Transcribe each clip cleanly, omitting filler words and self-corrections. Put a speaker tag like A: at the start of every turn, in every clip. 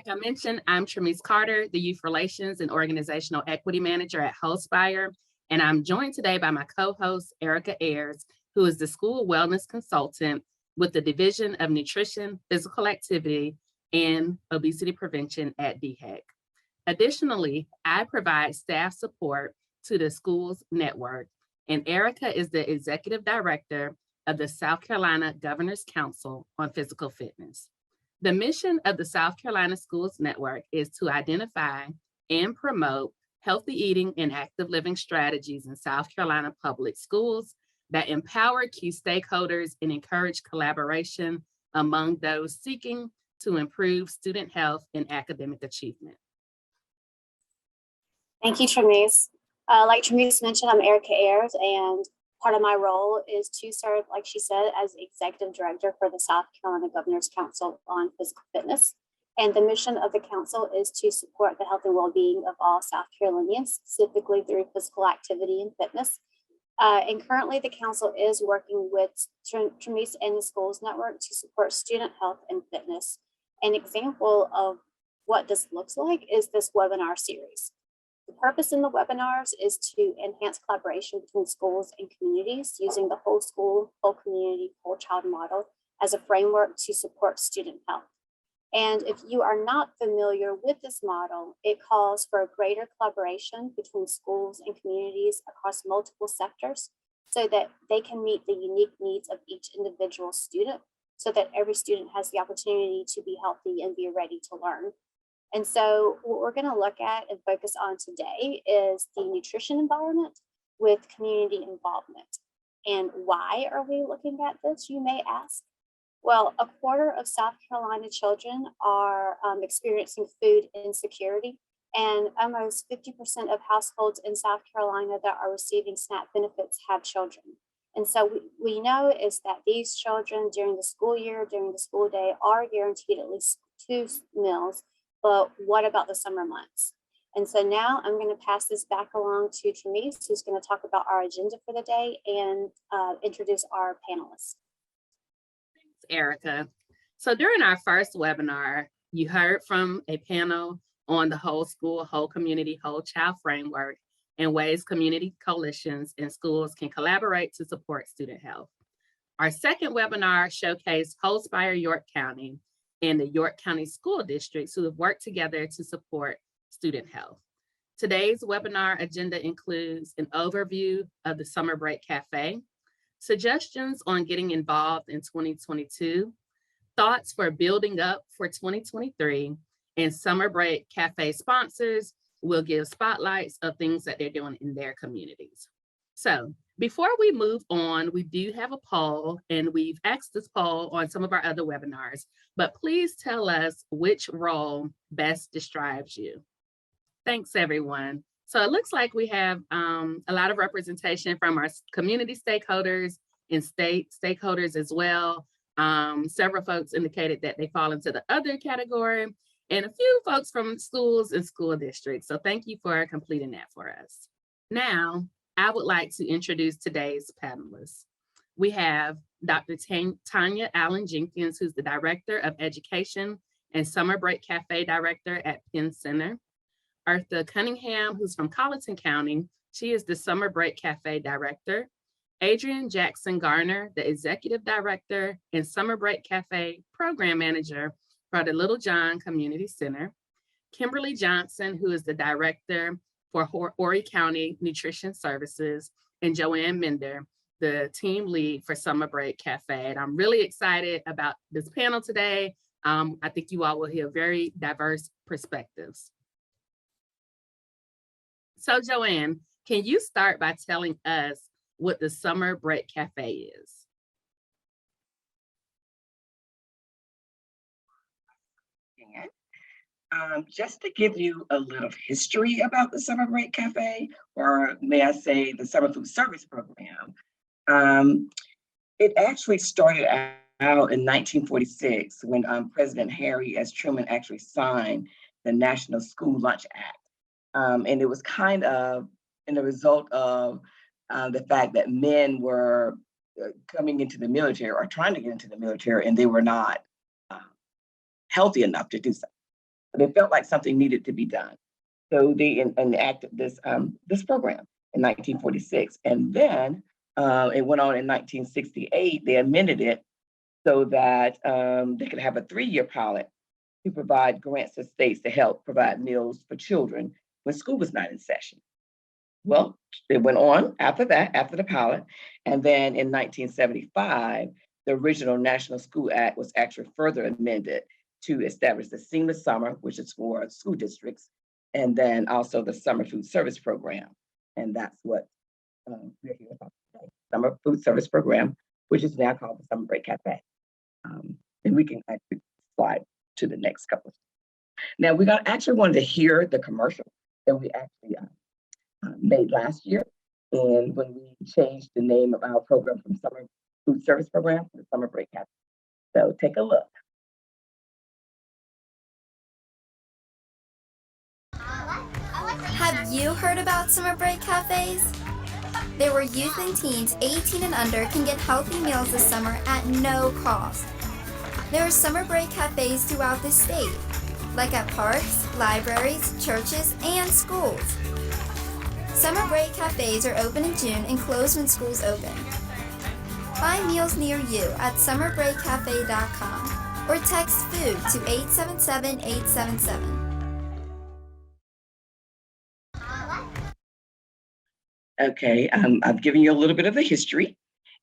A: Like I mentioned, I'm Tramice Carter, the Youth Relations and Organizational Equity Manager at Hospire, and I'm joined today by my co-host, Erica Ayers, who is the School Wellness Consultant with the Division of Nutrition, Physical Activity, and Obesity Prevention at DHEC. Additionally, I provide staff support to the school's network, and Erica is the Executive Director of the South Carolina Governor's Council on Physical Fitness. The mission of the South Carolina Schools Network is to identify and promote healthy eating and active living strategies in South Carolina public schools that empower key stakeholders and encourage collaboration among those seeking to improve student health and academic achievement.
B: Thank you, Tramice. Like Tramice mentioned, I'm Erica Ayers, and part of my role is to serve, like she said, as Executive Director for the South Carolina Governor's Council on Physical Fitness. And the mission of the council is to support the health and well-being of all South Carolinians, specifically through physical activity and fitness. And currently the council is working with Tramice and the Schools Network to support student health and fitness. An example of what this looks like is this webinar series. The purpose in the webinars is to enhance collaboration between schools and communities using the whole school, whole community, whole child model as a framework to support student health. And if you are not familiar with this model, it calls for a greater collaboration between schools and communities across multiple sectors so that they can meet the unique needs of each individual student so that every student has the opportunity to be healthy and be ready to learn. And so what we're going to look at and focus on today is the nutrition environment with community involvement. And why are we looking at this, you may ask? Well, a quarter of South Carolina children are experiencing food insecurity, and almost 50% of households in South Carolina that are receiving SNAP benefits have children. And so we know is that these children during the school year, during the school day, are guaranteed at least 2 meals. But what about the summer months? And so now I'm going to pass this back along to Tramice, who's going to talk about our agenda for the day and introduce our panelists.
A: Thanks, Erica. So during our first webinar, you heard from a panel on the whole school, whole community, whole child framework and ways community coalitions and schools can collaborate to support student health. Our second webinar showcased Hospire York County and the York County School Districts who have worked together to support student health. Today's webinar agenda includes an overview of the Summer Break Café, suggestions on getting involved in 2022, thoughts for building up for 2023, and Summer Break Café sponsors will give spotlights of things that they're doing in their communities. So before we move on, we do have a poll, and we've asked this poll on some of our other webinars, but please tell us which role best describes you. Thanks, everyone. So it looks like we have a lot of representation from our community stakeholders and state stakeholders as well. Several folks indicated that they fall into the other category, and a few folks from schools and school districts. So thank you for completing that for us. Now, I would like to introduce today's panelists. We have Dr. Tanya Allen Jenkins, who's the Director of Education and Summer Break Café Director at Penn Center. Eartha Cunningham, who's from Colleton County. She is the Summer Break Café Director. Adrian Jackson Garner, the Executive Director and Summer Break Café Program Manager for the Little John Community Center. Kimberly Johnson, who is the Director for Horry County Nutrition Services, and Joanne Mender, the team lead for Summer Break Café. And I'm really excited about this panel today. I think you all will hear very diverse perspectives. So Joanne, can you start by telling us what the Summer Break Café is?
C: Just to give you a little history about the Summer Break Café, or may I say the Summer Food Service Program, it actually started out in 1946 when President Harry S. Truman actually signed the National School Lunch Act. And it was kind of in the result of the fact that men were coming into the military or trying to get into the military, and they were not healthy enough to do so. They felt like something needed to be done. So they enacted this program in 1946. And then it went on in 1968. They amended it so that they could have a 3-year pilot to provide grants to states to help provide meals for children when school was not in session. Well, it went on after that, after the pilot. And then in 1975, the original National School Act was actually further amended to establish the Seamless Summer, which is for school districts, and then also the Summer Food Service Program. And that's what we're here about today, Summer Food Service Program, which is now called the Summer Break Café. And we can actually slide to the next couple. Now, we actually wanted to hear the commercial that we actually made last year. And when we changed the name of our program from Summer Food Service Program to the Summer Break Café. So take a look.
D: Have you heard about summer break cafes? They're where youth and teens 18 and under can get healthy meals this summer at no cost. There are summer break cafes throughout the state, like at parks, libraries, churches, and schools. Summer break cafes are open in June and close when schools open. Find meals near you at summerbreakcafe.com or text food to 877-877.
C: Okay, I've given you a little bit of the history,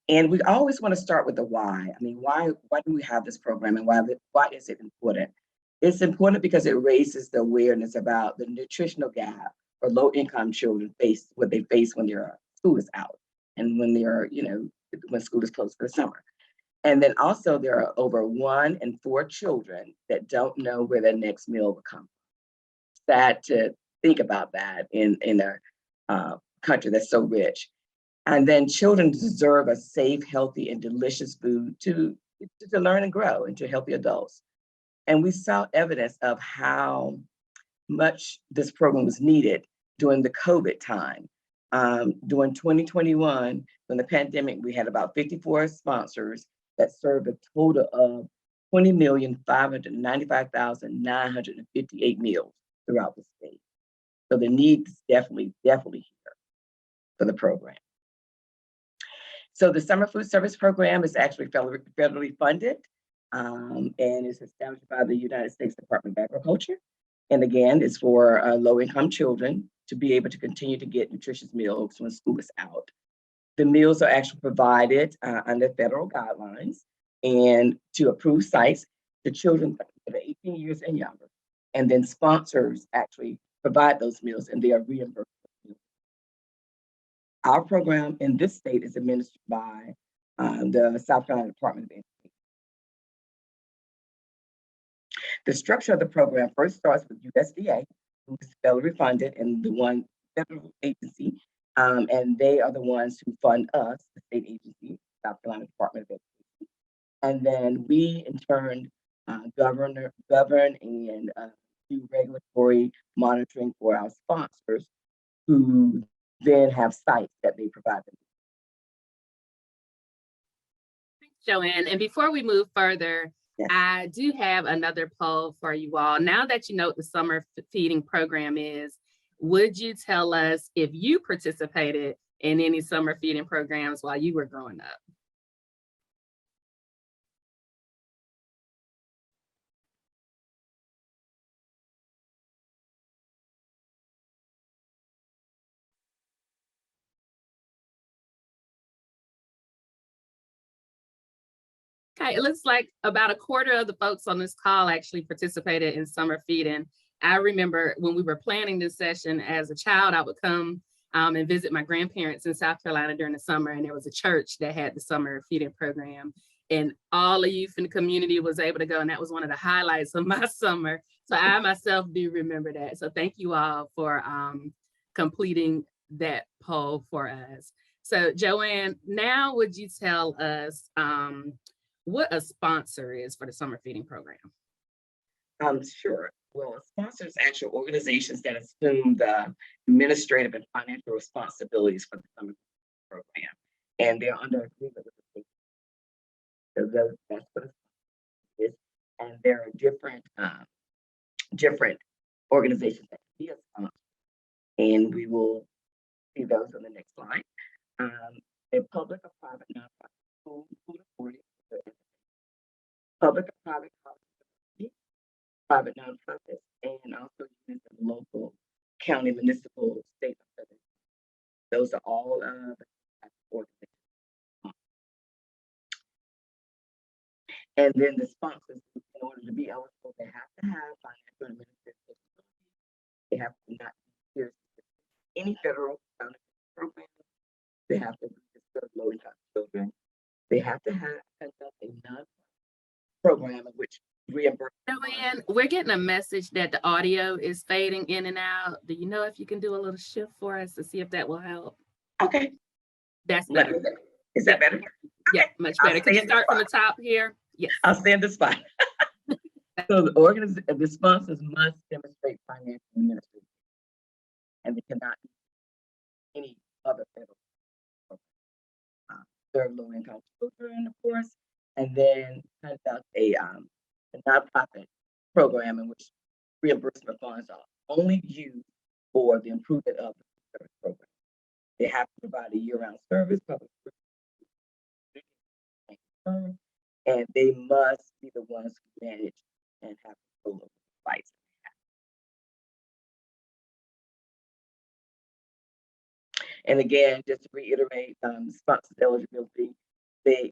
C: and we always want to start with the why. I mean, why do we have this program, and why is it important? It's important because it raises the awareness about the nutritional gap for low-income children what they face when their school is out and when they're, when school is closed for the summer. And then also there are over 1 in 4 children that don't know where their next meal will come. Sad to think about that in a country that's so rich. And then children deserve a safe, healthy, and delicious food to learn and grow into healthy adults. And we saw evidence of how much this program was needed during the COVID time. During 2021, when the pandemic, we had about 54 sponsors that served a total of 20,595,958 meals throughout the state. So the need is definitely here for the program. So the Summer Food Service Program is actually federally funded and is established by the United States Department of Agriculture. And again, it's for low-income children to be able to continue to get nutritious meals when school is out. The meals are actually provided under federal guidelines and to approved sites to children that are 18 years and younger. And then sponsors actually provide those meals and they are reimbursed. Our program in this state is administered by the South Carolina Department of Education. The structure of the program first starts with USDA, who is federally funded and the one federal agency, and they are the ones who fund us, the state agency, South Carolina Department of Education. And then we, in turn, govern and do regulatory monitoring for our sponsors, who then have sites that they provide them.
A: Thanks, Joanne. And before we move further,
C: Yes.
A: I do have another poll for you all. Now that you know what the summer feeding program is, would you tell us if you participated in any summer feeding programs while you were growing up? Okay, it looks like about a quarter of the folks on this call actually participated in summer feeding. I remember when we were planning this session as a child, I would come and visit my grandparents in South Carolina during the summer, and there was a church that had the summer feeding program, and all the youth in the community was able to go, and that was one of the highlights of my summer. So I myself do remember that. So thank you all for completing that poll for us. So Joanne, now would you tell us what a sponsor is for the summer feeding program?
C: Sure. Well, sponsors actual organizations that assume the administrative and financial responsibilities for the summer program, and they're under agreement with the state. So that's what it is. And there are different different organizations that can be a sponsor. And we will see those on the next slide. A public or private nonprofit school, food authority, public or private college, private nonprofits, and also units of local, county, municipal, state, or federal. Those are all the organizations. And then the sponsors, in order to be eligible, they have to have financial and administrative capability. They have to not be here any federal program. They have to serve low-income children. They have to have conduct a non program in which reimburse.
A: Joanne, we're getting a message that the audio is fading in and out. Do you know if you can do a little shift for us to see if that will help?
C: Okay.
A: That's better.
C: Is that better?
A: Yeah, much better. Could you start from the top here? Yes.
C: I'll stay in the spot. So the sponsors must demonstrate financial and administrative, and they cannot be any other federal program. Serve low-income children, of course, and then conduct a nonprofit program in which reimbursement funds are only used for the improvement of the service program. They have to provide a year-round service, public and they must be the ones who manage and have control of the sites. And again, just to reiterate, sponsors eligibility,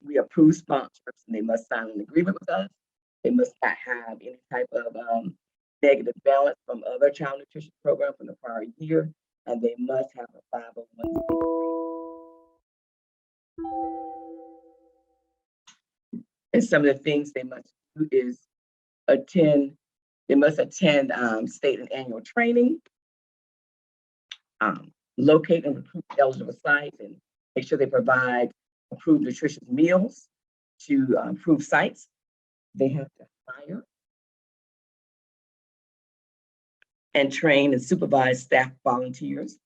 C: we approve sponsors and they must sign an agreement with us. They must not have any type of negative balance from other child nutrition programs from the prior year, and they must have a 501c3. And some of the things they must do is they must attend state and annual training, locate and recruit eligible sites, and make sure they provide approved nutritious meals to approved sites. They have to hire and train and supervise staff volunteers,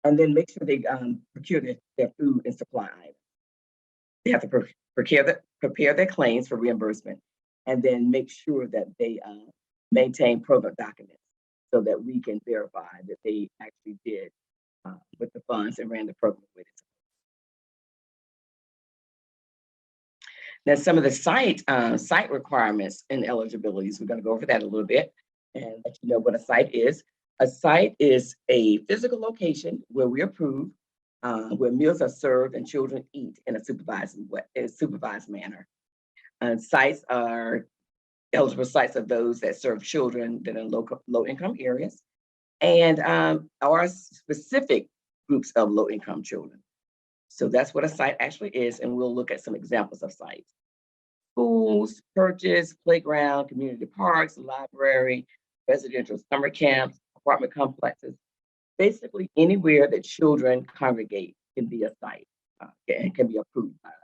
C: and then make sure they procure their food and supply items. They have to prepare their claims for reimbursement, and then make sure that they maintain program documents so that we can verify that they actually did with the funds and ran the program with it. Now, some of the site requirements and eligibilities, we're going to go over that a little bit and let you know what a site is. A site is a physical location where we approve, where meals are served and children eat in a supervised manner. Sites are eligible sites are those that serve children that are in low-income areas and are specific groups of low-income children. So that's what a site actually is, and we'll look at some examples of sites. Schools, churches, playground, community parks, library, residential summer camps, apartment complexes. Basically, anywhere that children congregate can be a site and can be approved by us.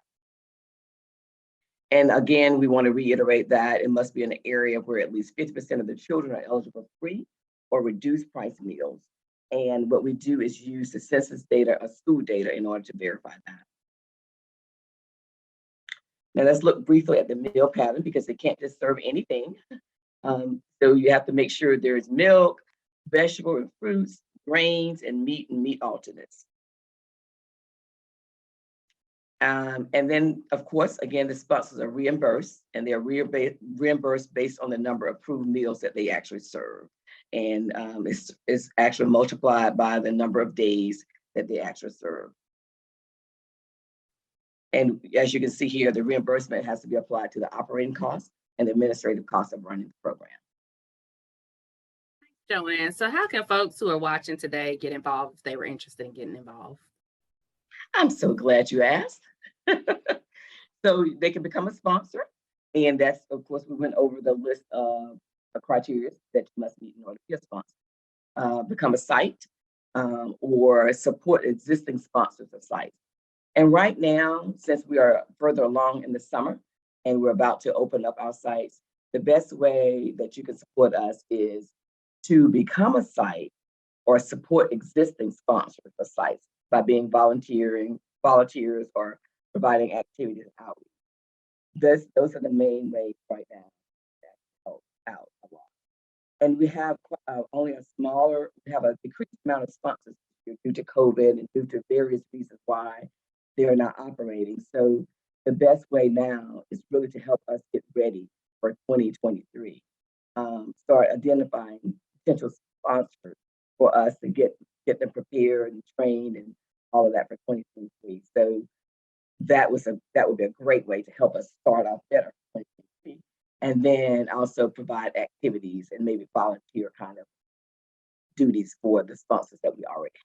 C: And again, we want to reiterate that it must be in an area where at least 50% of the children are eligible for free or reduced price meals. And what we do is use the census data or school data in order to verify that. Now let's look briefly at the meal pattern because they can't just serve anything. So you have to make sure there's milk, vegetable and fruits, grains, and meat alternates. And then, of course, again, the sponsors are reimbursed, and they're reimbursed based on the number of approved meals that they actually serve. And it's actually multiplied by the number of days that they actually serve. And as you can see here, the reimbursement has to be applied to the operating costs and the administrative costs of running the program.
A: Joanne, so how can folks who are watching today get involved if they were interested in getting involved?
C: I'm so glad you asked. So they can become a sponsor. And that's, of course, we went over the list of criteria that you must meet in order to be a sponsor. Become a site or support existing sponsors of sites. And right now, since we are further along in the summer and we're about to open up our sites, the best way that you can support us is to become a site or support existing sponsors of sites by being volunteers or providing activities and outreach. Those are the main ways right now that help out a lot. And we have only we have a decreased amount of sponsors due to COVID and due to various reasons why they're not operating. So the best way now is really to help us get ready for 2023. Start identifying potential sponsors for us to get them prepared and trained and all of that for 2023. So that would be a great way to help us start off better for 2023. And then also provide activities and maybe volunteer kind of duties for the sponsors that we already have.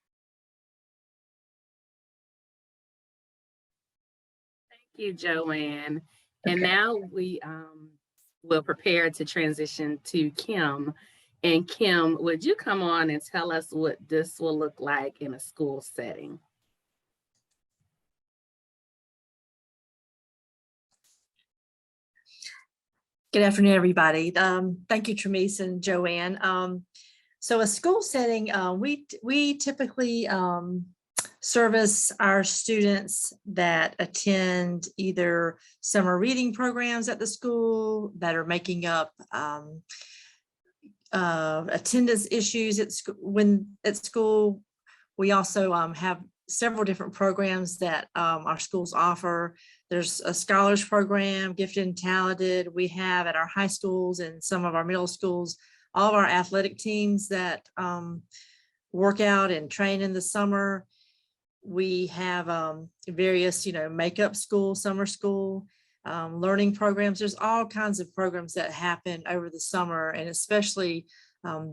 A: Thank you, Joanne. And
C: Okay.
A: now we will prepare to transition to Kim. And Kim, would you come on and tell us what this will look like in a school setting?
E: Good afternoon, everybody. Thank you, Tremise and Joanne. So a school setting, we typically service our students that attend either summer reading programs at the school that are making up attendance issues at school. We also have several different programs that our schools offer. There's a scholars program, gifted and talented. We have at our high schools and some of our middle schools, all of our athletic teams that work out and train in the summer. We have various, makeup school, summer school, learning programs. There's all kinds of programs that happen over the summer, and especially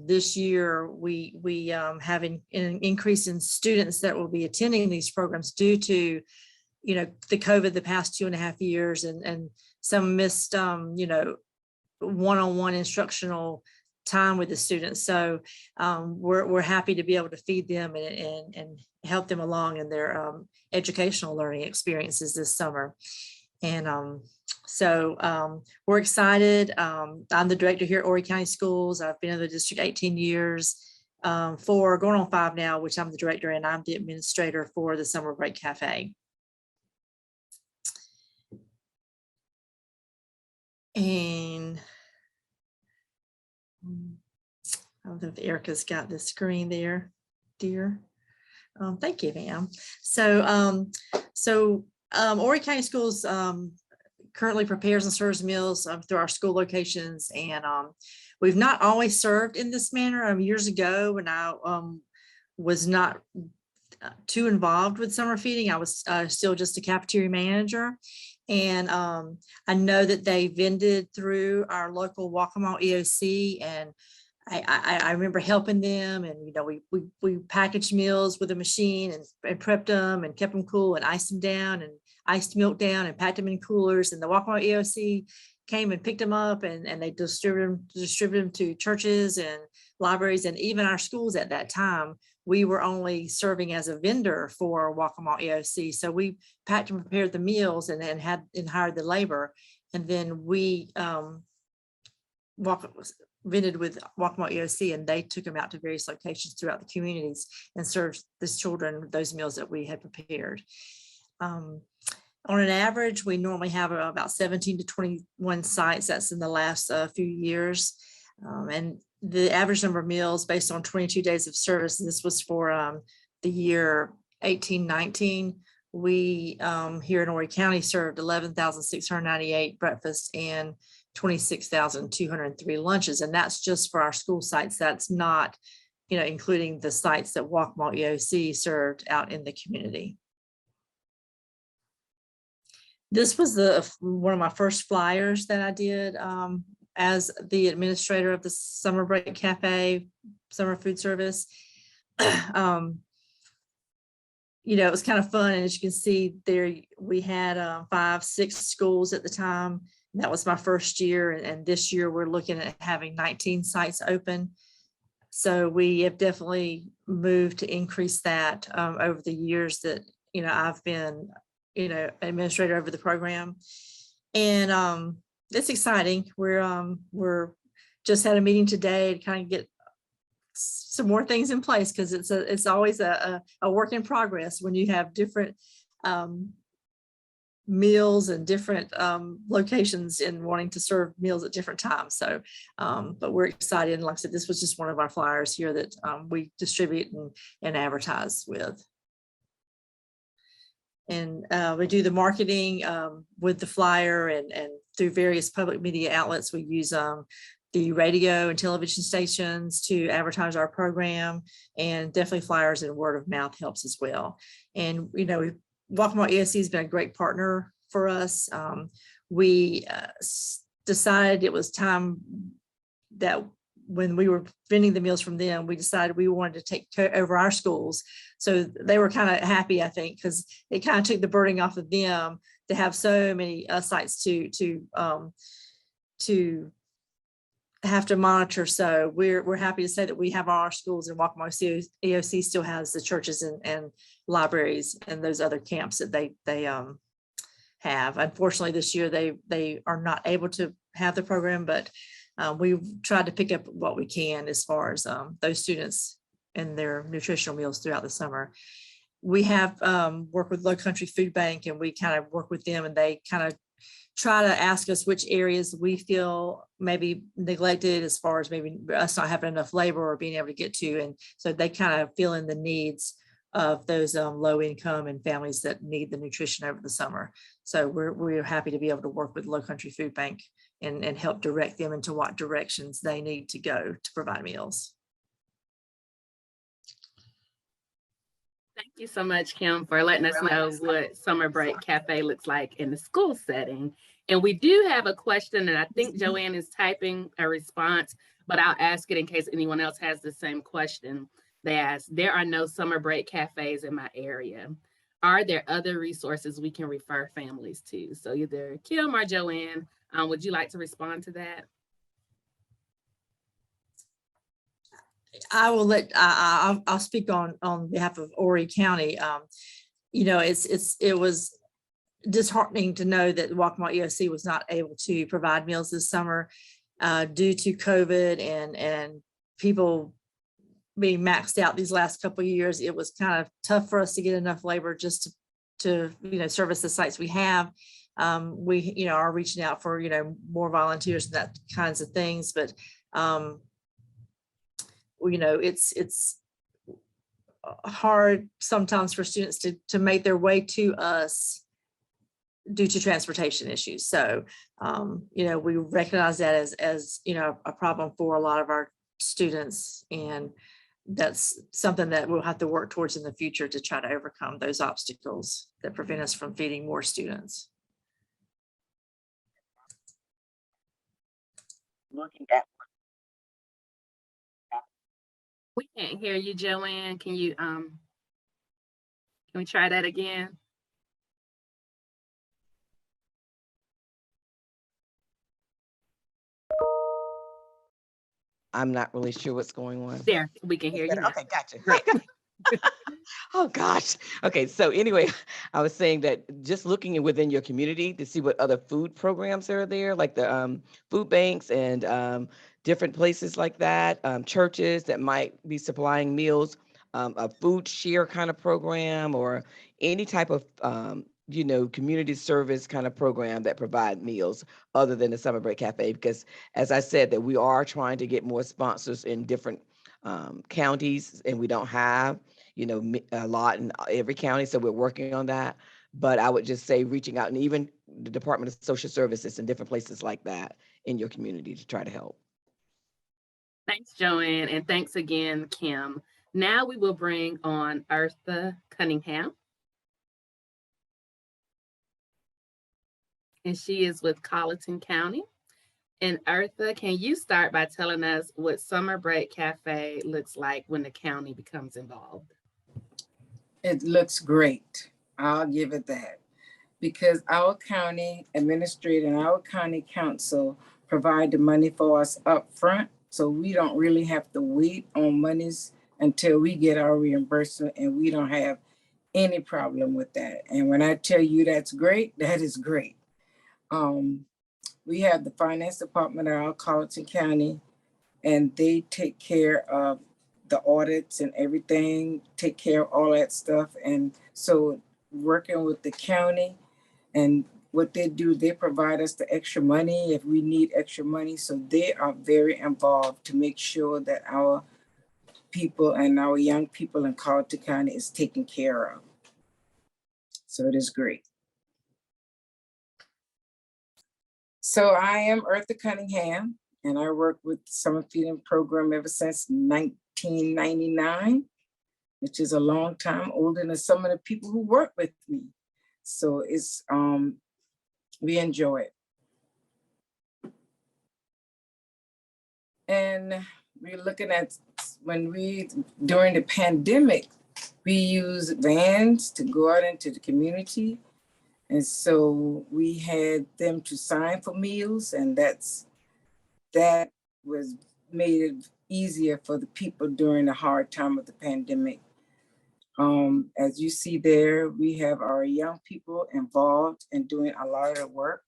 E: this year, we have an increase in students that will be attending these programs due to, the COVID the past 2.5 years, and some missed, one-on-one instructional time with the students. So we're happy to be able to feed them and help them along in their educational learning experiences this summer. And so we're excited. I'm the director here at Horry County Schools. I've been in the district 18 years, for going on 5 now, which I'm the director, and I'm the administrator for the Summer Break Café. And I don't know if Erica's got the screen there, dear. Thank you, ma'am. So, Horry County Schools currently prepares and serves meals through our school locations, and we've not always served in this manner. Years ago, when I was not too involved with summer feeding, I was still just a cafeteria manager. And I know that they vended through our local Waccamaw EOC, and I remember helping them, and we packaged meals with a machine and prepped them and kept them cool and iced them down and iced milk down and packed them in coolers. And the Waccamaw EOC came and picked them up, and they distributed them to churches and libraries and even our schools at that time. We were only serving as a vendor for Waccamaw EOC. So we packed and prepared the meals and hired the labor. And then we vended with Waccamaw EOC, and they took them out to various locations throughout the communities and served the children those meals that we had prepared. On an average, we normally have about 17 to 21 sites. That's in the last few years. And the average number of meals based on 22 days of service, and this was for the year 18-19, we here in Horry County served 11,698 breakfasts and 26,203 lunches. And that's just for our school sites. That's not, including the sites that Waccamaw EOC served out in the community. This was one of my first flyers that I did as the administrator of the Summer Break Cafe, Summer Food Service. It was kind of fun. And as you can see there, we had 5-6 schools at the time. That was my first year. And this year we're looking at having 19 sites open. So we have definitely moved to increase that over the years that, I've been, administrator over the program. And it's exciting. We're just had a meeting today to kind of get some more things in place, because it's always a work in progress when you have different meals and different locations and wanting to serve meals at different times. So, but we're excited. And like I said, this was just one of our flyers here that we distribute and advertise with. And we do the marketing with the flyer and through various public media outlets. We use the radio and television stations to advertise our program, and definitely flyers and word of mouth helps as well. And, you know, Waccamaw ESC has been a great partner for us. We decided it was time that when we were vending the meals from them, we decided we wanted to take over our schools. So they were kind of happy, I think, because it kind of took the burden off of them to have so many sites to have to monitor. So we're happy to say that we have our schools, and Waccamaw EOC still has the churches and libraries and those other camps that they have. Unfortunately, this year they are not able to have the program, but we've tried to pick up what we can as far as those students and their nutritional meals throughout the summer. We have worked with Low Country Food Bank, and we kind of work with them, and they kind of try to ask us which areas we feel maybe neglected as far as maybe us not having enough labor or being able to get to. And so they kind of fill in the needs of those low income and families that need the nutrition over the summer. So we're happy to be able to work with Low Country Food Bank and help direct them into what directions they need to go to provide meals.
A: Thank you so much, Kim, for letting us know what Summer Break Cafe looks like in the school setting. And we do have a question, and I think Joanne is typing a response, but I'll ask it in case anyone else has the same question. They ask, there are no summer break cafes in my area. Are there other resources we can refer families to? So either Kim or Joanne, would you like to respond to that?
E: I will let I'll speak on behalf of Horry County. You know, it was disheartening to know that Waccamaw EOC was not able to provide meals this summer due to COVID and people being maxed out these last couple of years. It was kind of tough for us to get enough labor just to service the sites we have. We are reaching out for more volunteers and that kinds of things, but it's hard sometimes for students to make their way to us due to transportation issues. So, we recognize that as a problem for a lot of our students, and that's something that we'll have to work towards in the future to try to overcome those obstacles that prevent us from feeding more students.
C: Looking at
A: We can't hear you, Joanne. Can we try that again?
F: I'm not really sure what's going on.
A: There, we can hear you now.
F: Okay, gotcha. Great. Oh gosh. Okay, so anyway, I was saying that just looking within your community to see what other food programs are there, like the food banks and different places like that, churches that might be supplying meals, a food share kind of program, or any type of community service kind of program that provide meals other than the Summer Break Cafe. Because as I said, that we are trying to get more sponsors in different counties, and we don't have a lot in every county, so we're working on that. But I would just say reaching out, and even the Department of Social Services and different places like that in your community to try to help.
A: Thanks, Joanne, and thanks again, Kim. Now we will bring on Eartha Cunningham. And she is with Colleton County. And Eartha, can you start by telling us what Summer Break Cafe looks like when the county becomes involved?
G: It looks great. I'll give it that. Because our county administrator and our county council provide the money for us up front. So we don't really have to wait on monies until we get our reimbursement, and we don't have any problem with that. And when I tell you that's great, that is great. We have the finance department of our Colleton County, and they take care of the audits and everything, take care of all that stuff. And so working with the county, And what they do, they provide us the extra money if we need extra money. So they are very involved to make sure that our people and our young people in Colleton County is taken care of. So it is great. So I am Eartha Cunningham, and I work with the Summer Feeding Program ever since 1999, which is a long time, older than some of the people who work with me. So it's, we enjoy it. And we're looking at during the pandemic, we use vans to go out into the community. And so we had them to sign for meals, and that was made it easier for the people during the hard time of the pandemic. As you see there, we have our young people involved in doing a lot of the work,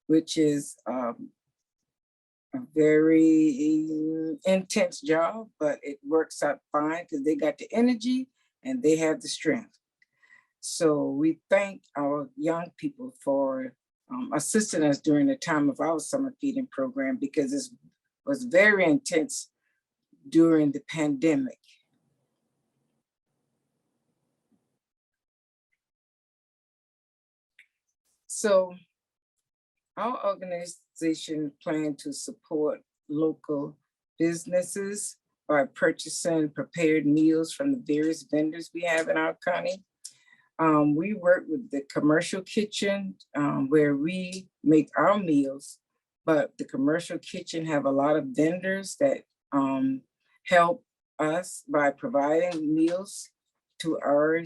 G: which is a very intense job, but it works out fine because they got the energy and they have the strength. So we thank our young people for assisting us during the time of our summer feeding program, because it was very intense during the pandemic. So our organization plans to support local businesses by purchasing prepared meals from the various vendors we have in our county. We work with the commercial kitchen where we make our meals, but the commercial kitchen have a lot of vendors that help us by providing meals to our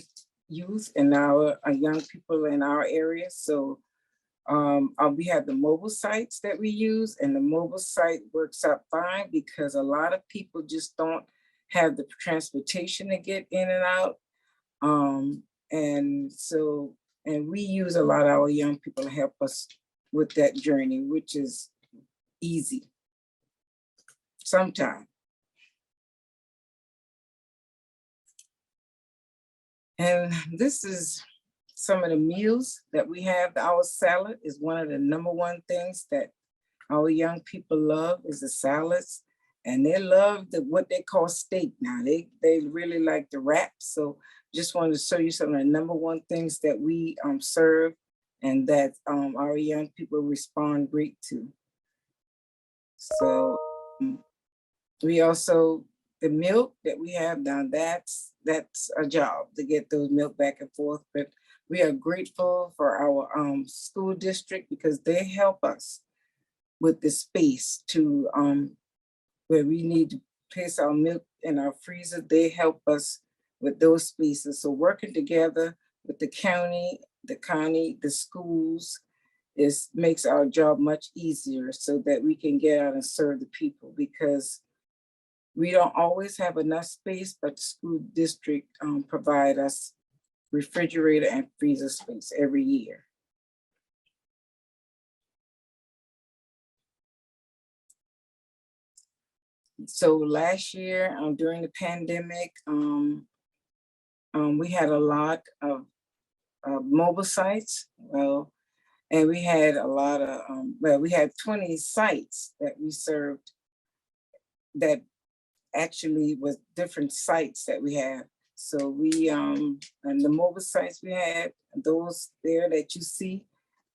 G: youth and our young people in our area. So we have the mobile sites that we use, and the mobile site works out fine because a lot of people just don't have the transportation to get in and out. And we use a lot of our young people to help us with that journey, which is easy sometimes. And this is some of the meals that we have. Our salad is one of the #1 things that our young people love, is the salads. And they love what they call steak now. They really like the wraps. So just wanted to show you some of the #1 things that we serve and that our young people respond great to. So we also, the milk that we have now, that's a job to get those milk back and forth. But we are grateful for our school district because they help us with the space to where we need to place our milk in our freezer. They help us with those spaces. So working together with the county, the schools, makes our job much easier so that we can get out and serve the people, because we don't always have enough space, but the school district provide us refrigerator and freezer space every year. So last year during the pandemic, we had a lot of mobile sites. Well, and we had a lot of, we had 20 sites that we served that actually was different sites that we have. So we, and the mobile sites we had, those there that you see,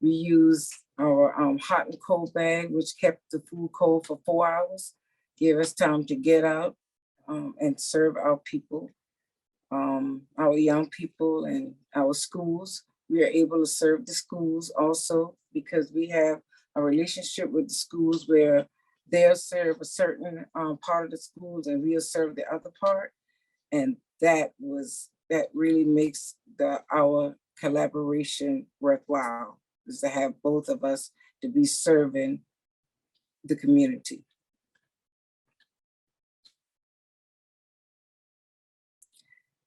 G: we use our hot and cold bag, which kept the food cold for 4 hours, give us time to get out and serve our people, our young people and our schools. We are able to serve the schools also because we have a relationship with the schools where they'll serve a certain part of the schools and we'll serve the other part. And that really makes our collaboration worthwhile, is to have both of us to be serving the community.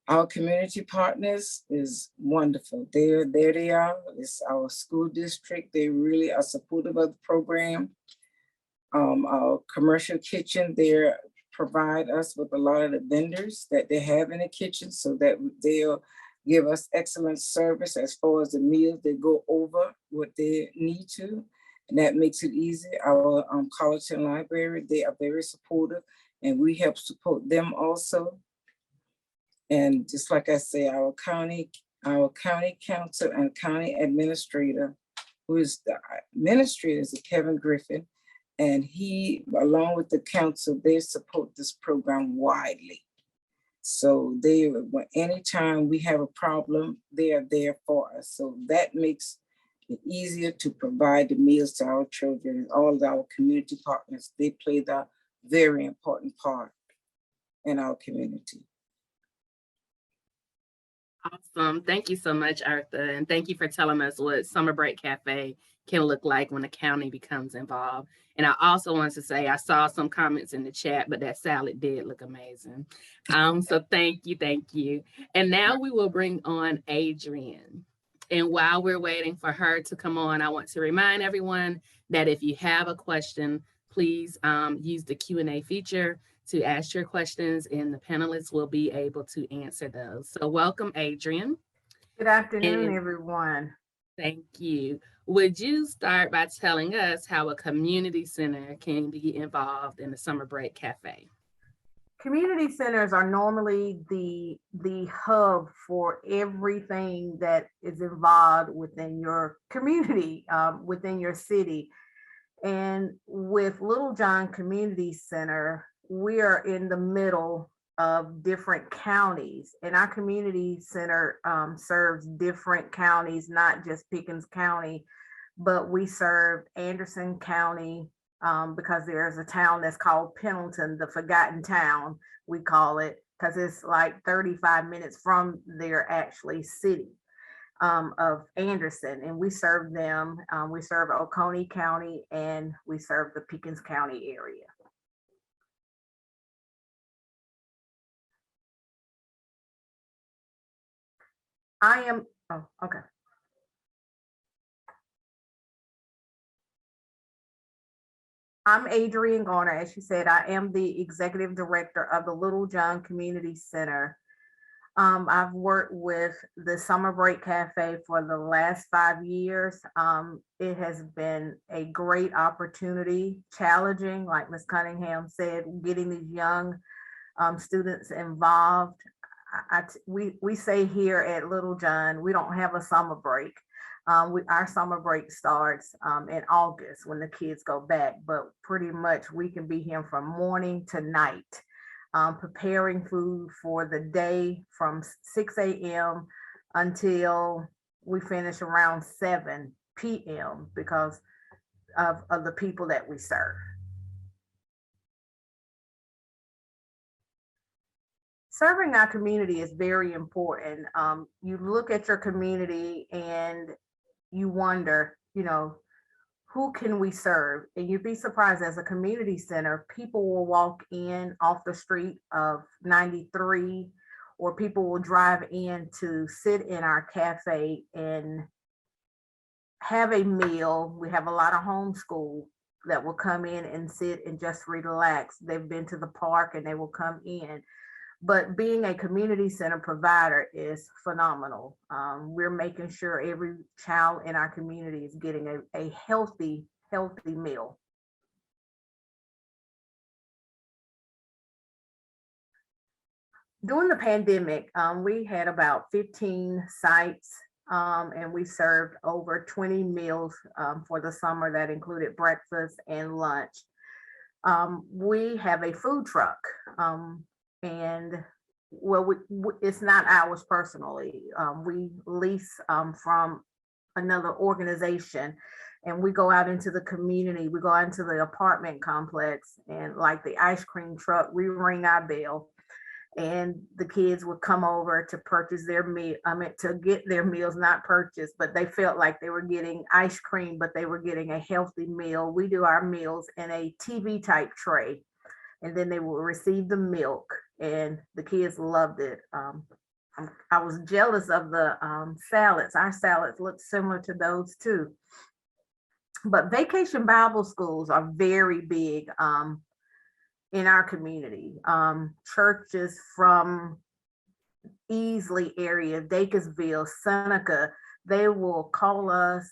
G: Our community partners is wonderful. There they are. It's our school district. They really are supportive of the program. Our commercial kitchen, they provide us with a lot of the vendors that they have in the kitchen so that they'll give us excellent service as far as the meals. They go over what they need to, and that makes it easy. Our Colleton Library, they are very supportive, and we help support them also. And just like I say, our county council and county administrator, who is the administrator, is Kevin Griffin, and he, along with the council, they support this program widely. So anytime we have a problem, they are there for us. So that makes it easier to provide the meals to our children. All of our community partners, they play the very important part in our community.
A: Awesome. Thank you so much, Eartha. And thank you for telling us what Summer Break Cafe can look like when the county becomes involved. And I also wanted to say, I saw some comments in the chat, but that salad did look amazing. So thank you, thank you. And now we will bring on Adrienne. And while we're waiting for her to come on, I want to remind everyone that if you have a question, please use the Q&A feature to ask your questions, and the panelists will be able to answer those. So welcome, Adrienne.
H: Good afternoon,
A: And
H: everyone.
A: thank you. Would you start by telling us how a community center can be involved in the Summer Break Cafe?
H: Community centers are normally the hub for everything that is involved within your community, within your city. And with Little John Community Center, we are in the middle of different counties, and our community center serves different counties, not just Pickens County, but we serve Anderson County because there's a town that's called Pendleton, the Forgotten Town, we call it, because it's like 35 minutes from their actually city of Anderson, and we serve them. We serve Oconee County, and we serve the Pickens County area. I'm Adrienne Garner. As you said, I am the executive director of the Little John Community Center. I've worked with the Summer Break Cafe for the last 5 years. It has been a great opportunity, challenging, like Ms. Cunningham said, getting these young students involved. We say here at Little John, we don't have a summer break. Our summer break starts in August when the kids go back, but pretty much we can be here from morning to night, preparing food for the day from 6 a.m. until we finish around 7 p.m. because of the people that we serve. Serving our community is very important. You look at your community and you wonder, who can we serve? And you'd be surprised, as a community center, people will walk in off the street of 93, or people will drive in to sit in our cafe and have a meal. We have a lot of homeschool that will come in and sit and just relax. They've been to the park and they will come in. But being a community center provider is phenomenal. We're making sure every child in our community is getting a healthy meal. During the pandemic, we had about 15 sites, and we served over 20 meals for the summer that included breakfast and lunch. We have a food truck. And it's not ours personally. We lease from another organization, and we go out into the community. We go out into the apartment complex, and like the ice cream truck, we ring our bell, and the kids would come over to purchase their meal. To get their meals, not purchase, but they felt like they were getting ice cream, but they were getting a healthy meal. We do our meals in a TV type tray, and then they will receive the milk, and the kids loved it. I was jealous of the salads. Our salads look similar to those too. But vacation Bible schools are very big in our community. Churches from Easley area, Dacresville, Seneca, they will call us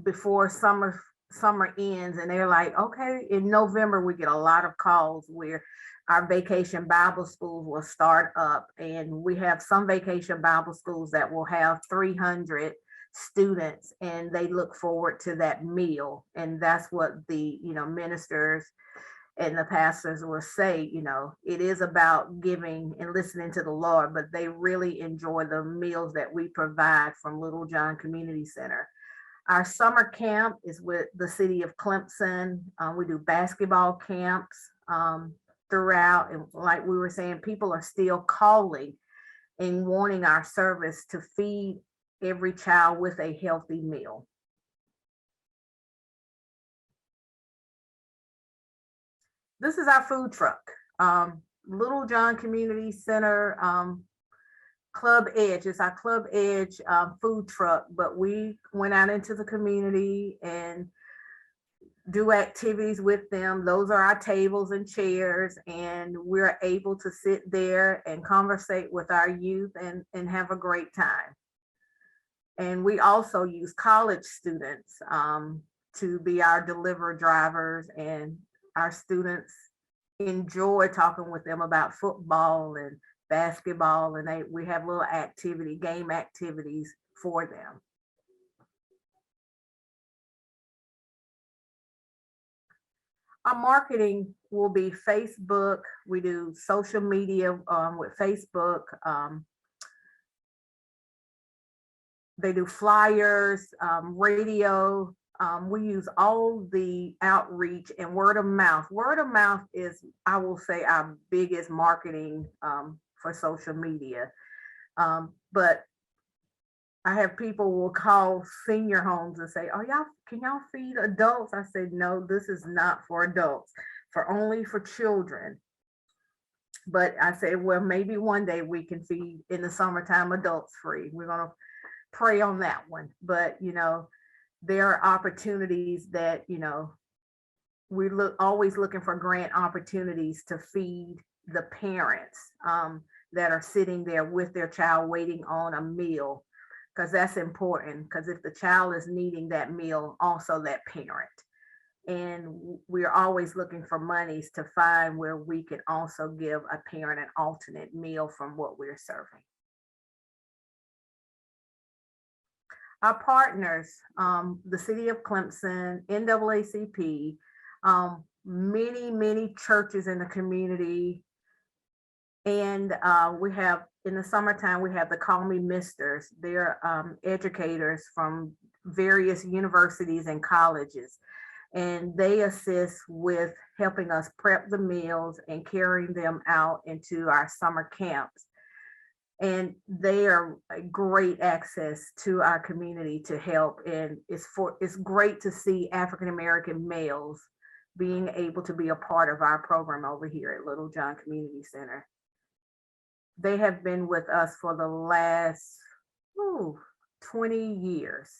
H: before summer ends, and they're like, okay, in November we get a lot of calls where our vacation Bible schools will start up, and we have some vacation Bible schools that will have 300 students, and they look forward to that meal. And that's what the ministers and the pastors will say, it is about giving and listening to the Lord, but they really enjoy the meals that we provide from Little John Community Center. Our summer camp is with the city of Clemson. We do basketball camps throughout. And like we were saying, people are still calling and wanting our service to feed every child with a healthy meal. This is our food truck. Little John Community Center Club Edge. It's our Club Edge food truck, but we went out into the community and do activities with them. Those are our tables and chairs, and we're able to sit there and conversate with our youth and have a great time. And we also use college students to be our delivery drivers, and our students enjoy talking with them about football and basketball, and we have little game activities for them. Our marketing will be Facebook. We do social media with Facebook. They do flyers, radio. We use all the outreach and word of mouth. Word of mouth is, I will say, our biggest marketing for social media. But I have people will call senior homes and say, "Oh, can y'all feed adults?" I said, "No, this is not for adults, only for children." But I said, well, maybe one day we can feed in the summertime adults free. We're gonna pray on that one. But there are opportunities that we always looking for grant opportunities to feed the parents that are sitting there with their child waiting on a meal, because that's important, because if the child is needing that meal, also that parent. And we're always looking for monies to find where we can also give a parent an alternate meal from what we're serving. Our partners, the city of Clemson, NAACP, many churches in the community. And we have, in the summertime, we have the Call Me Misters. They're educators from various universities and colleges. And they assist with helping us prep the meals and carrying them out into our summer camps. And they are a great access to our community to help. And it's great to see African-American males being able to be a part of our program over here at Little John Community Center. They have been with us for the last 20 years.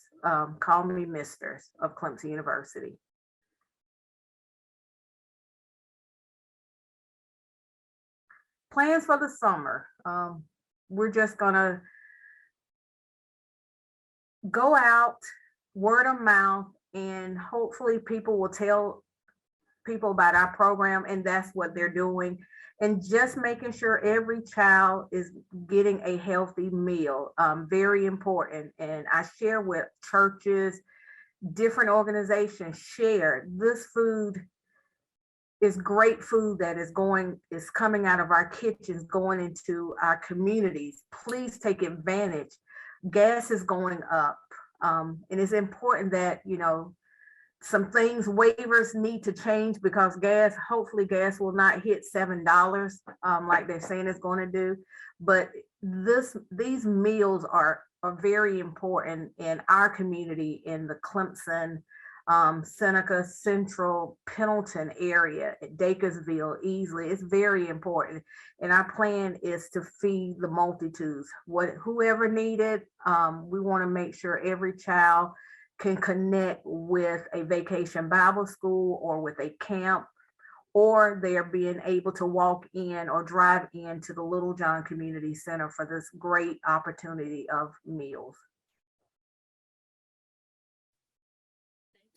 H: Call Me Misters of Clemson University. Plans for the summer. We're just gonna go out, word of mouth, and hopefully people will tell people about our program, and that's what they're doing. And just making sure every child is getting a healthy meal, very important. And I share with churches, different organizations share this food is great food that is coming out of our kitchens, going into our communities. Please take advantage. Gas is going up. And it's important that, some waivers need to change, because hopefully gas will not hit $7 like they're saying it's going to do. But these meals are very important in our community, in the Clemson, Seneca, Central, Pendleton area, Dacresville, Easley. It's very important. And our plan is to feed the multitudes. Whoever needed, we want to make sure every child can connect with a vacation Bible school or with a camp or they're being able to walk in or drive into the Little John Community Center for this great opportunity of meals.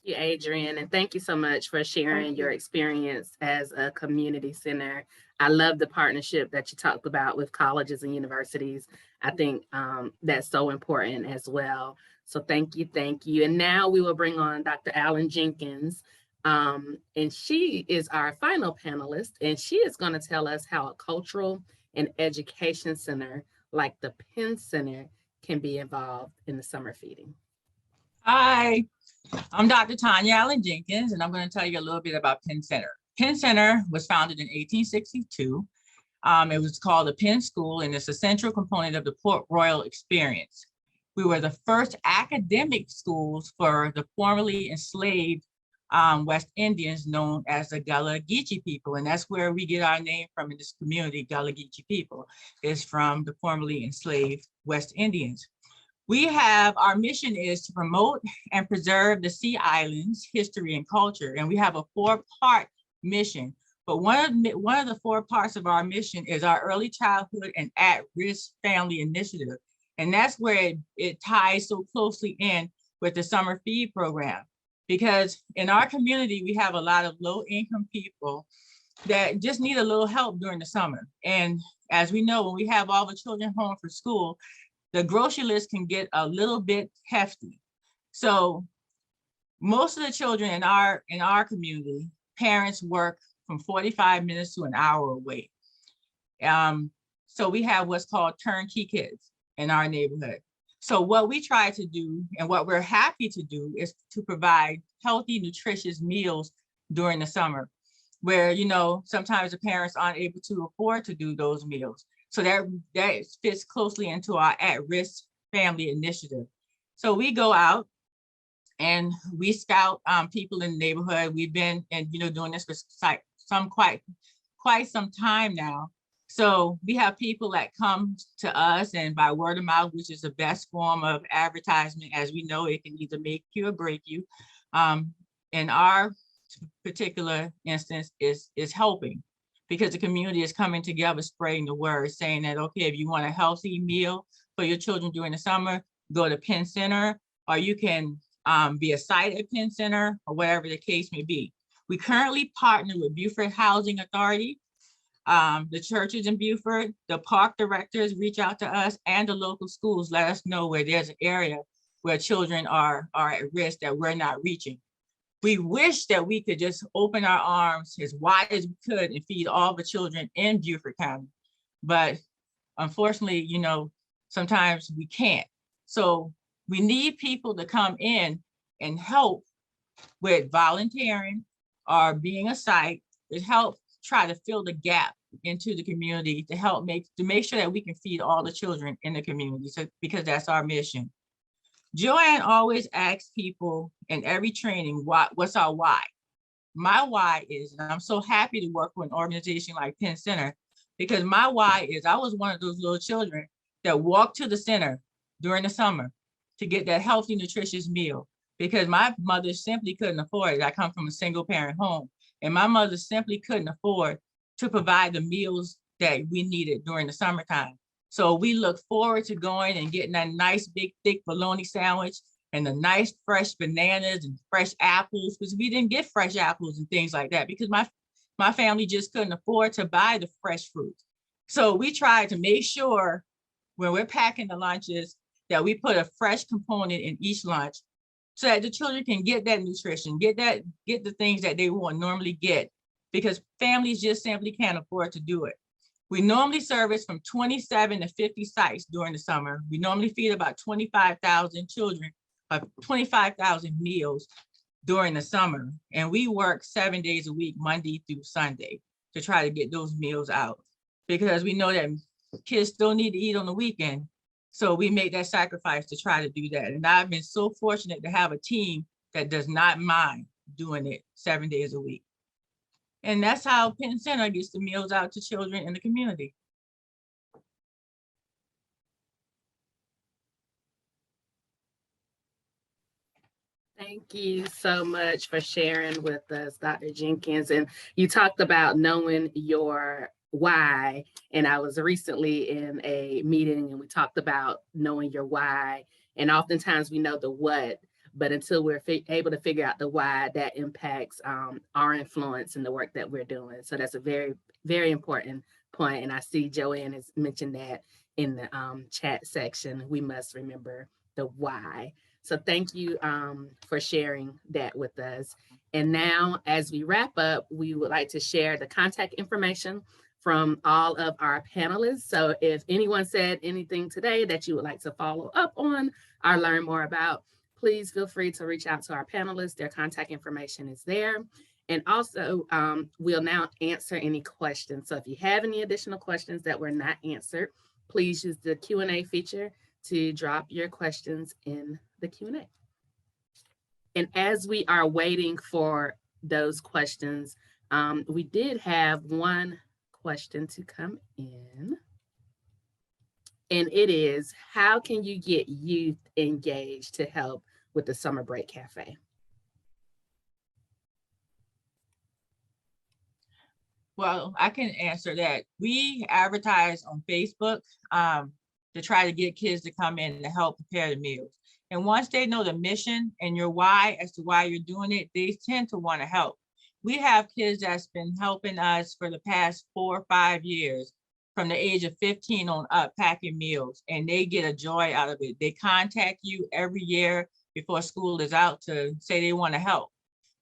A: You, Adrian, and thank you so much for sharing
H: Thank
A: your
H: you.
A: experience as a community center. I love the partnership that you talked about with colleges and universities. I think that's so important as well. So thank you, thank you. And now we will bring on Dr. Allen Jenkins. And she is our final panelist, and she is going to tell us how a cultural and education center like the Penn Center can be involved in the summer feeding.
I: Hi, I'm Dr. Tanya Allen Jenkins, and I'm going to tell you a little bit about Penn Center. Penn Center was founded in 1862. It was called the Penn School, and it's a central component of the Port Royal experience. We were the first academic schools for the formerly enslaved West Indians known as the Gullah Geechee people, and that's where we get our name from in this community. Gullah Geechee people is from the formerly enslaved West Indians. Our mission is to promote and preserve the Sea Islands history and culture, and we have a 4-part mission. But one of the 4 parts of our mission is our early childhood and at-risk family initiative, and that's where it ties so closely in with the summer feed program. Because in our community, we have a lot of low-income people that just need a little help during the summer. And as we know, when we have all the children home from school, the grocery list can get a little bit hefty. So most of the children in our community, parents work from 45 minutes to an hour away. So we have what's called turnkey kids in our neighborhood. So what we try to do and what we're happy to do is to provide healthy, nutritious meals during the summer, where, sometimes the parents aren't able to afford to do those meals. So that fits closely into our at-risk family initiative. So we go out and we scout people in the neighborhood. We've been doing this for quite some time now. So we have people that come to us, and by word of mouth, which is the best form of advertisement, as we know, it can either make you or break you. In our particular instance, is helping, because the community is coming together, spreading the word, saying that, okay, if you want a healthy meal for your children during the summer, go to Penn Center, or you can be a site at Penn Center, or whatever the case may be. We currently partner with Beaufort Housing Authority, the churches in Beaufort, the park directors reach out to us, and the local schools let us know where there's an area where children are at risk that we're not reaching. We wish that we could just open our arms as wide as we could and feed all the children in Beaufort County. But unfortunately, sometimes we can't. So we need people to come in and help with volunteering or being a site to help try to fill the gap into the community, to make sure that we can feed all the children in the community, because that's our mission. Joanne always asks people in every training, what's our why? My why is, and I'm so happy to work with an organization like Penn Center, because my why is I was one of those little children that walked to the center during the summer to get that healthy, nutritious meal, because my mother simply couldn't afford it. I come from a single parent home, and my mother simply couldn't afford to provide the meals that we needed during the summertime. So we look forward to going and getting that nice, big, thick bologna sandwich and the nice fresh bananas and fresh apples, because we didn't get fresh apples and things like that because my family just couldn't afford to buy the fresh fruit. So we tried to make sure when we're packing the lunches that we put a fresh component in each lunch so that the children can get that nutrition, get the things that they won't normally get, because families just simply can't afford to do it. We normally service from 27 to 50 sites during the summer. We normally feed about 25,000 children, 25,000 meals during the summer. And we work 7 days a week, Monday through Sunday, to try to get those meals out, because we know that kids still need to eat on the weekend. So we make that sacrifice to try to do that. And I've been so fortunate to have a team that does not mind doing it 7 days a week. And that's how Penn Center gets the meals out to children in the community.
A: Thank you so much for sharing with us, Dr. Jenkins. And you talked about knowing your why. And I was recently in a meeting and we talked about knowing your why. And oftentimes we know the what, but until we're able to figure out the why, that impacts our influence in the work that we're doing. So that's a very, very important point. And I see Joanne has mentioned that in the chat section. We must remember the why. So thank you for sharing that with us. And now, as we wrap up, we would like to share the contact information from all of our panelists. So if anyone said anything today that you would like to follow up on or learn more about, please feel free to reach out to our panelists. Their contact information is there. And also, we'll now answer any questions. So if you have any additional questions that were not answered, please use the Q&A feature to drop your questions in the Q&A. And as we are waiting for those questions, we did have one question to come in. And it is, how can you get youth engaged to help with the Summer Break Cafe?
I: Well, I can answer that. We advertise on Facebook to try to get kids to come in to help prepare the meals. And once they know the mission and your why as to why you're doing it, they tend to want to help. We have kids that's been helping us for the past 4 or 5 years, from the age of 15 on up, packing meals, and they get a joy out of it. They contact you every year before school is out to say they want to help.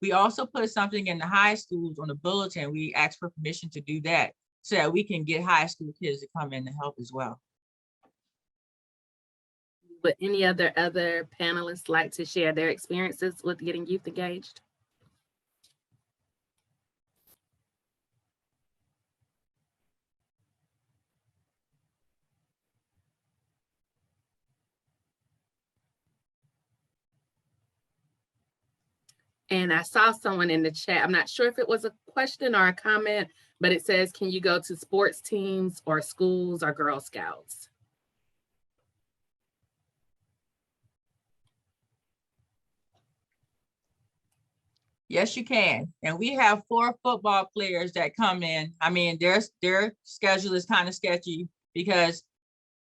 I: We also put something in the high schools on the bulletin. We ask for permission to do that so that we can get high school kids to come in to help as well.
A: Would any other panelists like to share their experiences with getting youth engaged? And I saw someone in the chat. I'm not sure if it was a question or a comment, but it says, can you go to sports teams or schools or Girl Scouts?
I: Yes, you can. And we have 4 football players that come in. I mean, their schedule is kind of sketchy because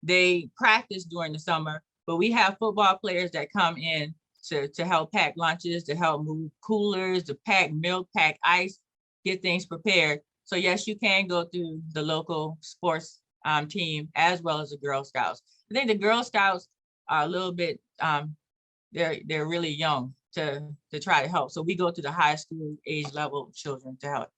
I: they practice during the summer, but we have football players that come in to help pack lunches, to help move coolers, to pack milk, pack ice, get things prepared. So yes, you can go through the local sports team as well as the Girl Scouts. I think the Girl Scouts are a little bit, they're really young to try to help. So we go to the high school age level children to help.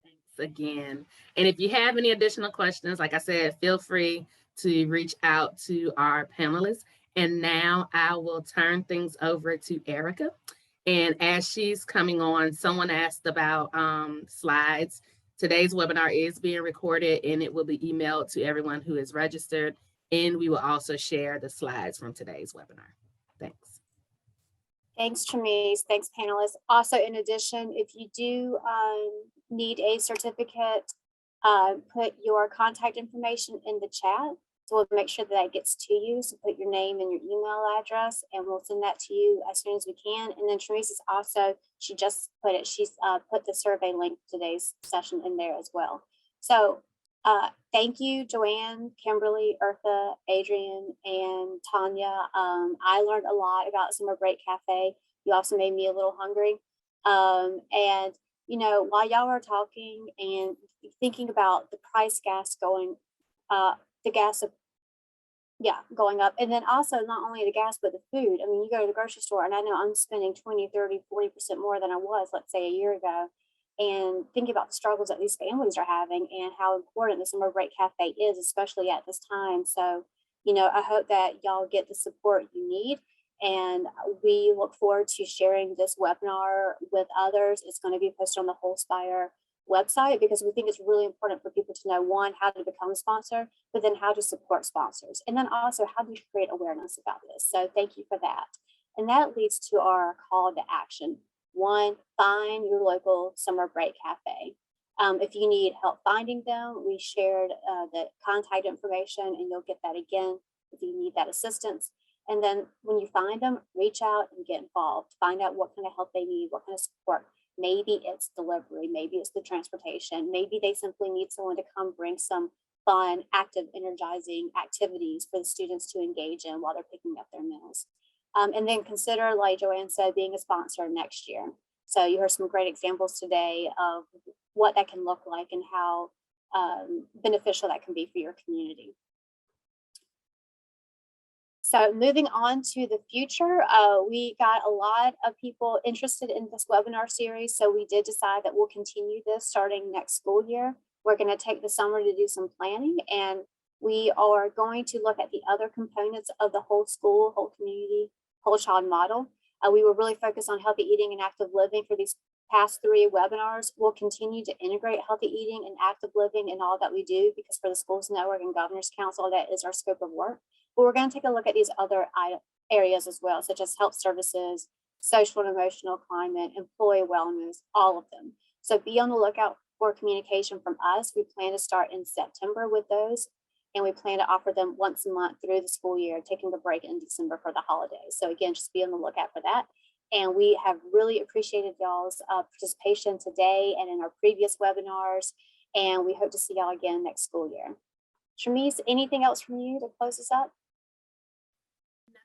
A: Thanks again. And if you have any additional questions, like I said, feel free to reach out to our panelists. And now I will turn things over to Erica. And as she's coming on, someone asked about slides. Today's webinar is being recorded and it will be emailed to everyone who is registered. And we will also share the slides from today's webinar. Thanks.
B: Thanks, Trinice. Thanks, panelists. Also, in addition, if you do need a certificate, put your contact information in the chat. So we'll make sure that gets to you. So put your name and your email address, and we'll send that to you as soon as we can. And then Trinice is also, she just put it, she's put the survey link to today's session in there as well. So thank you, Joanne, Kimberly, Eartha, Adrian, and Tanya. I learned a lot about Summer Break Cafe. You also made me a little hungry. And, you know, while y'all were talking and thinking about the price gas going, the gas of, going up. And then also not only the gas, but the food. I mean, you go to the grocery store and I know I'm spending 20, 30, 40% more than I was, let's say, a year ago. And thinking about the struggles that these families are having and how important the Summer Break Cafe is, especially at this time. So, you know, I hope that y'all get the support you need. And we look forward to sharing this webinar with others. It's going to be posted on the Wholespire website because we think it's really important for people to know, one, how to become a sponsor, but then how to support sponsors. And then also how do you create awareness about this? So thank you for that. And that leads to our call to action. One, find your local Summer Break Cafe. If you need help finding them, we shared the contact information and you'll get that again if you need that assistance. And then when you find them, reach out and get involved. Find out what kind of help they need, what kind of support. Maybe it's delivery, maybe it's the transportation, maybe they simply need someone to come bring some fun, active, energizing activities for the students to engage in while they're picking up their meals. And then consider, like Joanne said, being a sponsor next year. So you heard some great examples today of what that can look like and how beneficial that can be for your community. So moving on to the future, we got a lot of people interested in this webinar series. So we did decide that we'll continue this starting next school year. We're going to take the summer to do some planning, and we are going to look at the other components of the whole school, whole community, whole child model. We were really focused on healthy eating and active living for these past 3 webinars. We'll continue to integrate healthy eating and active living in all that we do, because for the Schools Network and Governor's Council, that is our scope of work. But we're going to take a look at these other areas as well, such as health services, social and emotional climate, employee wellness, all of them. So be on the lookout for communication from us. We plan to start in September with those, and we plan to offer them once a month through the school year, taking a break in December for the holidays. So again, just be on the lookout for that. And we have really appreciated y'all's participation today and in our previous webinars. And we hope to see y'all again next school year. Shamice, anything else from you to close us up?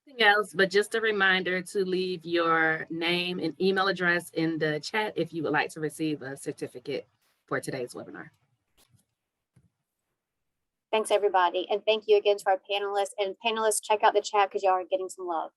A: Nothing else, but just a reminder to leave your name and email address in the chat if you would like to receive a certificate for today's webinar.
B: Thanks, everybody. And thank you again to our panelists. And panelists, check out the chat because y'all are getting some love.